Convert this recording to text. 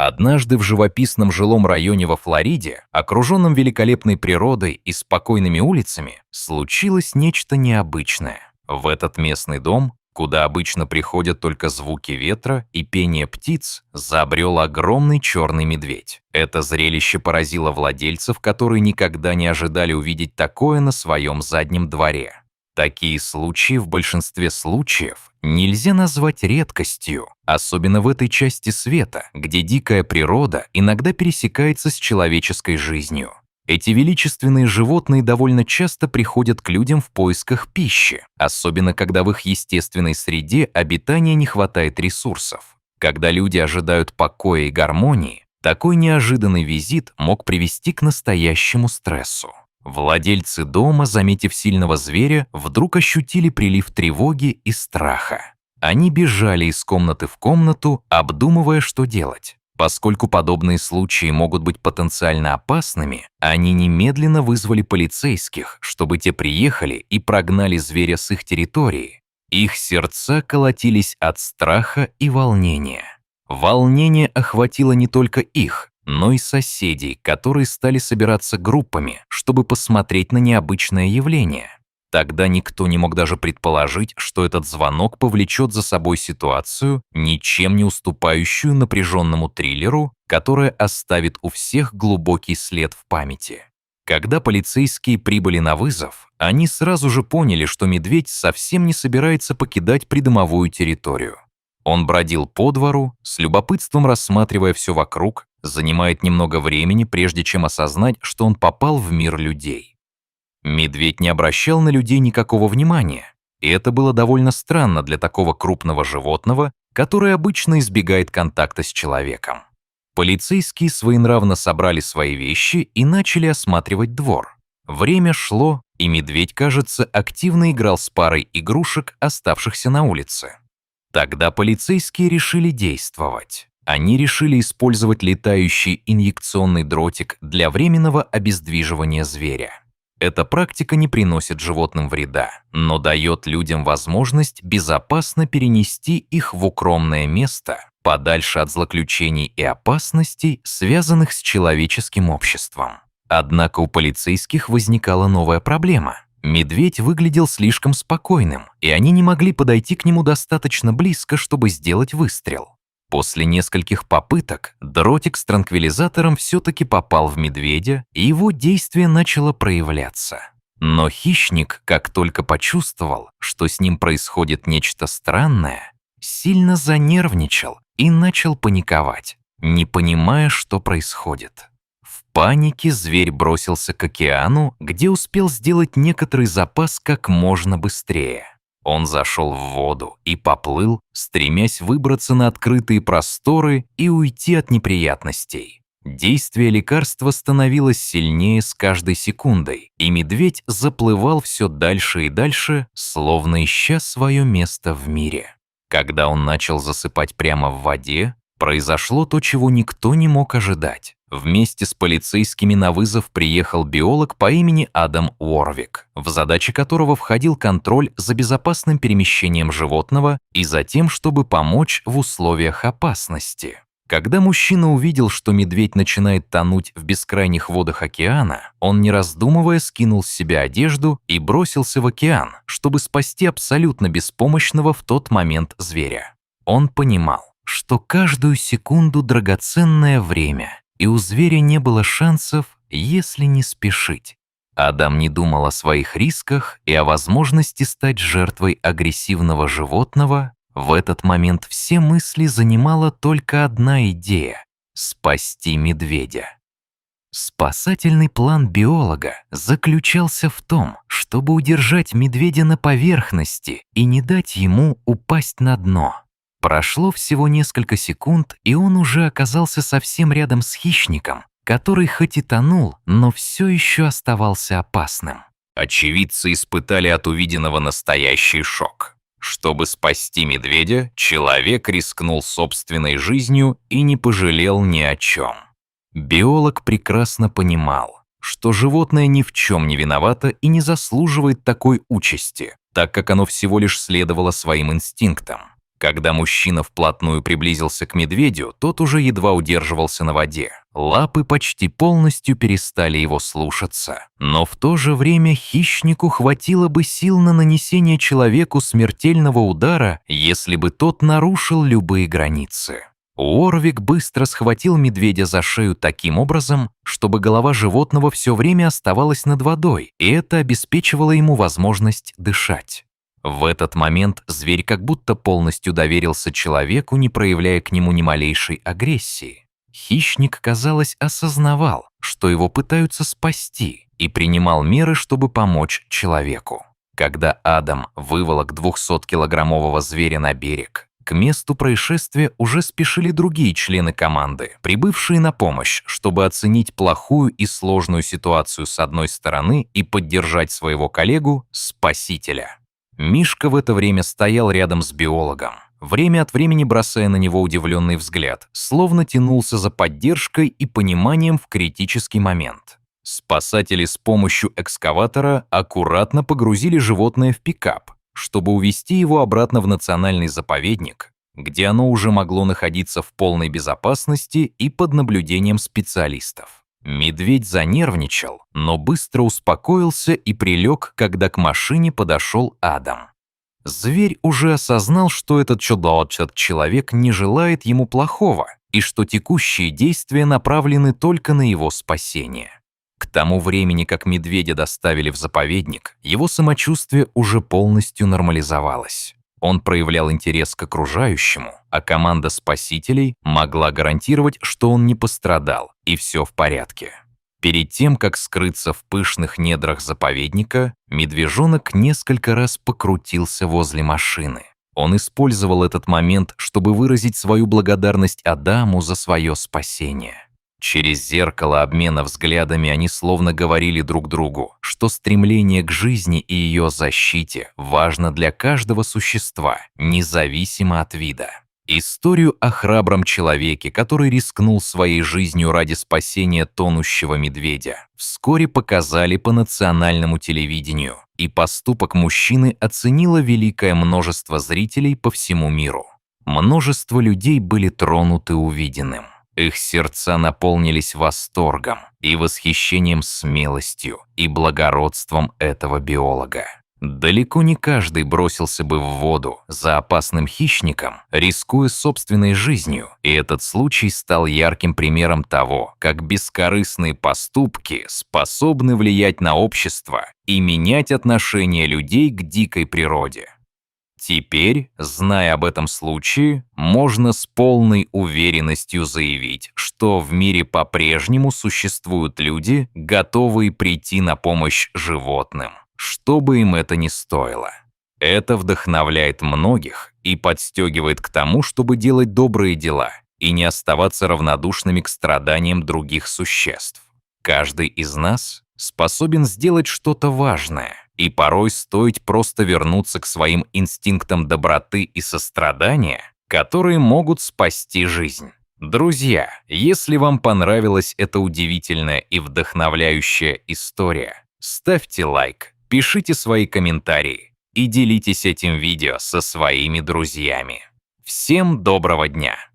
Однажды в живописном жилом районе во Флориде, окруженном великолепной природой и спокойными улицами, случилось нечто необычное. В этот местный дом, куда обычно приходят только звуки ветра и пение птиц, забрел огромный черный медведь. Это зрелище поразило владельцев, которые никогда не ожидали увидеть такое на своем заднем дворе. Такие случаи в большинстве случаев нельзя назвать редкостью, особенно в этой части света, где дикая природа иногда пересекается с человеческой жизнью. Эти величественные животные довольно часто приходят к людям в поисках пищи, особенно когда в их естественной среде обитания не хватает ресурсов. Когда люди ожидают покоя и гармонии, такой неожиданный визит мог привести к настоящему стрессу. Владельцы дома, заметив сильного зверя, вдруг ощутили прилив тревоги и страха. Они бежали из комнаты в комнату, обдумывая, что делать. Поскольку подобные случаи могут быть потенциально опасными, они немедленно вызвали полицейских, чтобы те приехали и прогнали зверя с их территории. Их сердца колотились от страха и волнения. Волнение охватило не только их, но и соседей, которые стали собираться группами, чтобы посмотреть на необычное явление. Тогда никто не мог даже предположить, что этот звонок повлечет за собой ситуацию, ничем не уступающую напряженному триллеру, которая оставит у всех глубокий след в памяти. Когда полицейские прибыли на вызов, они сразу же поняли, что медведь совсем не собирается покидать придомовую территорию. Он бродил по двору, с любопытством рассматривая все вокруг, занимает немного времени, прежде чем осознать, что он попал в мир людей. Медведь не обращал на людей никакого внимания, и это было довольно странно для такого крупного животного, которое обычно избегает контакта с человеком. Полицейские своенравно собрали свои вещи и начали осматривать двор. Время шло, и медведь, кажется, активно играл с парой игрушек, оставшихся на улице. Тогда полицейские решили действовать. Они решили использовать летающий инъекционный дротик для временного обездвиживания зверя. Эта практика не приносит животным вреда, но дает людям возможность безопасно перенести их в укромное место, подальше от злоключений и опасностей, связанных с человеческим обществом. Однако у полицейских возникала новая проблема. Медведь выглядел слишком спокойным, и они не могли подойти к нему достаточно близко, чтобы сделать выстрел. После нескольких попыток дротик с транквилизатором все-таки попал в медведя, и его действие начало проявляться. Но хищник, как только почувствовал, что с ним происходит нечто странное, сильно занервничал и начал паниковать, не понимая, что происходит. В панике зверь бросился к океану, где успел сделать некоторый запас как можно быстрее. Он зашел в воду и поплыл, стремясь выбраться на открытые просторы и уйти от неприятностей. Действие лекарства становилось сильнее с каждой секундой, и медведь заплывал все дальше и дальше, словно ища свое место в мире. Когда он начал засыпать прямо в воде, произошло то, чего никто не мог ожидать. Вместе с полицейскими на вызов приехал биолог по имени Адам Уорвик, в задачи которого входил контроль за безопасным перемещением животного и за тем, чтобы помочь в условиях опасности. Когда мужчина увидел, что медведь начинает тонуть в бескрайних водах океана, он, не раздумывая, скинул с себя одежду и бросился в океан, чтобы спасти абсолютно беспомощного в тот момент зверя. Он понимал, что каждую секунду драгоценное время, и у зверя не было шансов, если не спешить. Адам не думал о своих рисках и о возможности стать жертвой агрессивного животного. В этот момент все мысли занимала только одна идея – спасти медведя. Спасательный план биолога заключался в том, чтобы удержать медведя на поверхности и не дать ему упасть на дно. Прошло всего несколько секунд, и он уже оказался совсем рядом с хищником, который хоть и тонул, но все еще оставался опасным. Очевидцы испытали от увиденного настоящий шок. Чтобы спасти медведя, человек рискнул собственной жизнью и не пожалел ни о чем. Биолог прекрасно понимал, что животное ни в чем не виновато и не заслуживает такой участи, так как оно всего лишь следовало своим инстинктам. Когда мужчина вплотную приблизился к медведю, тот уже едва удерживался на воде. Лапы почти полностью перестали его слушаться. Но в то же время хищнику хватило бы сил на нанесение человеку смертельного удара, если бы тот нарушил любые границы. Уорвик быстро схватил медведя за шею таким образом, чтобы голова животного все время оставалась над водой, и это обеспечивало ему возможность дышать. В этот момент зверь как будто полностью доверился человеку, не проявляя к нему ни малейшей агрессии. Хищник, казалось, осознавал, что его пытаются спасти, и принимал меры, чтобы помочь человеку. Когда Адам выволок 200-килограммового зверя на берег, к месту происшествия уже спешили другие члены команды, прибывшие на помощь, чтобы оценить плохую и сложную ситуацию с одной стороны и поддержать своего коллегу-спасителя. Мишка в это время стоял рядом с биологом, время от времени бросая на него удивленный взгляд, словно тянулся за поддержкой и пониманием в критический момент. Спасатели с помощью экскаватора аккуратно погрузили животное в пикап, чтобы увезти его обратно в национальный заповедник, где оно уже могло находиться в полной безопасности и под наблюдением специалистов. Медведь занервничал, но быстро успокоился и прилег, когда к машине подошел Адам. Зверь уже осознал, что этот чудовищный человек не желает ему плохого и что текущие действия направлены только на его спасение. К тому времени, как медведя доставили в заповедник, его самочувствие уже полностью нормализовалось. Он проявлял интерес к окружающему, а команда спасителей могла гарантировать, что он не пострадал и все в порядке. Перед тем, как скрыться в пышных недрах заповедника, медвежонок несколько раз покрутился возле машины. Он использовал этот момент, чтобы выразить свою благодарность Адаму за свое спасение. Через зеркало обмена взглядами они словно говорили друг другу, что стремление к жизни и ее защите важно для каждого существа, независимо от вида. Историю о храбром человеке, который рискнул своей жизнью ради спасения тонущего медведя, вскоре показали по национальному телевидению, и поступок мужчины оценило великое множество зрителей по всему миру. Множество людей были тронуты увиденным. Их сердца наполнились восторгом и восхищением смелостью и благородством этого биолога. Далеко не каждый бросился бы в воду за опасным хищником, рискуя собственной жизнью, и этот случай стал ярким примером того, как бескорыстные поступки способны влиять на общество и менять отношение людей к дикой природе. Теперь, зная об этом случае, можно с полной уверенностью заявить, что в мире по-прежнему существуют люди, готовые прийти на помощь животным, что бы им это ни стоило. Это вдохновляет многих и подстегивает к тому, чтобы делать добрые дела и не оставаться равнодушными к страданиям других существ. Каждый из нас способен сделать что-то важное, и порой стоит просто вернуться к своим инстинктам доброты и сострадания, которые могут спасти жизнь. Друзья, если вам понравилась эта удивительная и вдохновляющая история, ставьте лайк, пишите свои комментарии и делитесь этим видео со своими друзьями. Всем доброго дня!